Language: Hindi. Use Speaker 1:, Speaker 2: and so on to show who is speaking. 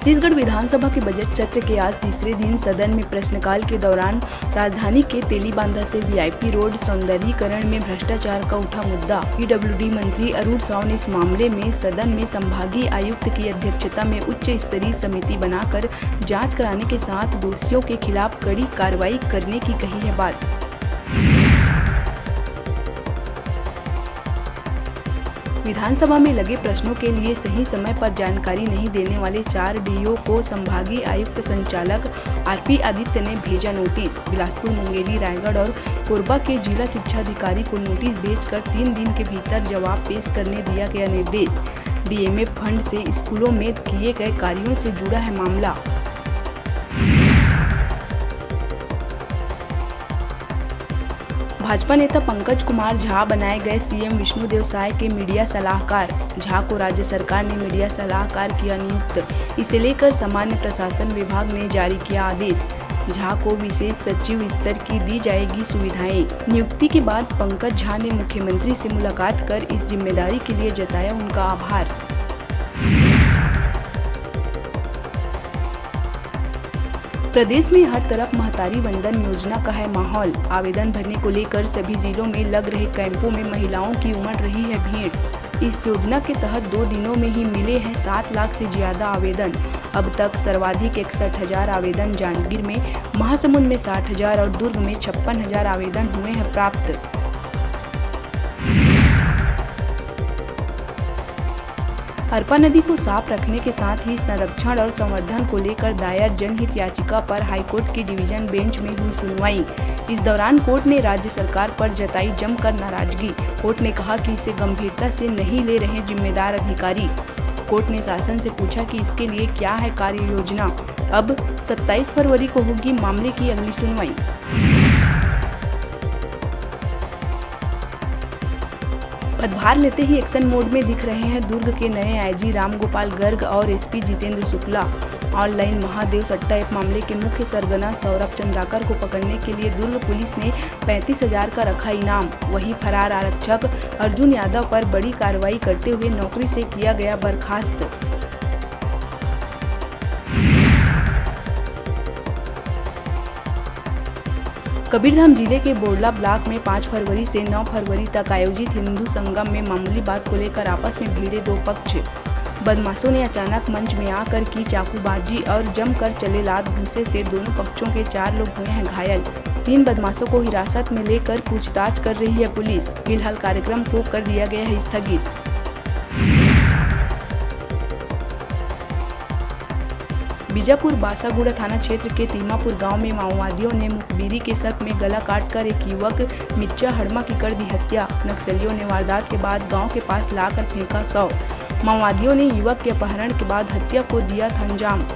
Speaker 1: छत्तीसगढ़ विधानसभा के बजट सत्र के आज तीसरे दिन सदन में प्रश्नकाल के दौरान राजधानी के तेलीबांधा से वीआईपी रोड सौंदर्यीकरण में भ्रष्टाचार का उठा मुद्दा। पीडब्ल्यूडी मंत्री अरुण साव ने इस मामले में सदन में संभागीय आयुक्त की अध्यक्षता में उच्च स्तरीय समिति बनाकर जांच कराने के साथ दोषियों के खिलाफ कड़ी कार्रवाई करने की कही है बात। विधानसभा में लगे प्रश्नों के लिए सही समय पर जानकारी नहीं देने वाले 4 डीओ को संभागीय आयुक्त संचालक आरपी आदित्य ने भेजा नोटिस। बिलासपुर, मुंगेली, रायगढ़ और कोरबा के जिला शिक्षा अधिकारी को नोटिस भेजकर 3 दिन के भीतर जवाब पेश करने दिया गया निर्देश। डीएमएफ फंड से स्कूलों में किए गए कार्यों से जुड़ा है मामला। भाजपा नेता पंकज कुमार झा बनाए गए सीएम विष्णुदेव साय के मीडिया सलाहकार। झा को राज्य सरकार ने मीडिया सलाहकार किया नियुक्त। इसे लेकर सामान्य प्रशासन विभाग ने जारी किया आदेश। झा को विशेष सचिव स्तर की दी जाएगी सुविधाएं। नियुक्ति के बाद पंकज झा ने मुख्यमंत्री से मुलाकात कर इस जिम्मेदारी के लिए जताया उनका आभार। प्रदेश में हर तरफ महतारी वंदन योजना का है माहौल। आवेदन भरने को लेकर सभी जिलों में लग रहे कैंपों में महिलाओं की उमड़ रही है भीड़। इस योजना के तहत 2 दिनों में ही मिले हैं 7 लाख से ज्यादा आवेदन। अब तक सर्वाधिक 61,000 आवेदन जांजगीर में, महासमुंद में 60,000 और दुर्ग में 56,000 आवेदन हुए हैं प्राप्त। अरपा नदी को साफ रखने के साथ ही संरक्षण और संवर्धन को लेकर दायर जनहित याचिका पर हाईकोर्ट की डिवीजन बेंच में हुई सुनवाई। इस दौरान कोर्ट ने राज्य सरकार पर जताई जमकर नाराजगी। कोर्ट ने कहा कि इसे गंभीरता से नहीं ले रहे जिम्मेदार अधिकारी। कोर्ट ने शासन से पूछा कि इसके लिए क्या है कार्य योजना। अब 27 फरवरी को होगी मामले की अगली सुनवाई। पदभार लेते ही एक्शन मोड में दिख रहे हैं दुर्ग के नए आईजी रामगोपाल गर्ग और एसपी जितेंद्र शुक्ला। ऑनलाइन महादेव सट्टा ऐप मामले के मुख्य सरगना सौरभ चंद्राकर को पकड़ने के लिए दुर्ग पुलिस ने 35,000 का रखा इनाम। वहीं फरार आरक्षक अर्जुन यादव पर बड़ी कार्रवाई करते हुए नौकरी से किया गया बर्खास्त। कबीरधाम जिले के बोरला ब्लॉक में 5 फरवरी से 9 फरवरी तक आयोजित हिंदू संगम में मामूली बात को लेकर आपस में भिड़े 2 पक्ष। बदमाशों ने अचानक मंच में आकर की चाकूबाजी और जमकर चले लात घूंसे से दोनों पक्षों के 4 लोग हुए हैं घायल। 3 बदमाशों को हिरासत में लेकर पूछताछ कर रही है पुलिस। फिलहाल कार्यक्रम को कर दिया गया है स्थगित। बीजापुर बासागुड़ा थाना क्षेत्र के तीमापुर गांव में माओवादियों ने मुखबिरी के शक में गला काटकर एक युवक मिर्चा हड़मा की कर दी हत्या। नक्सलियों ने वारदात के बाद गांव के पास लाकर फेंका शव। माओवादियों ने युवक के अपहरण के बाद हत्या को दिया था अंजाम।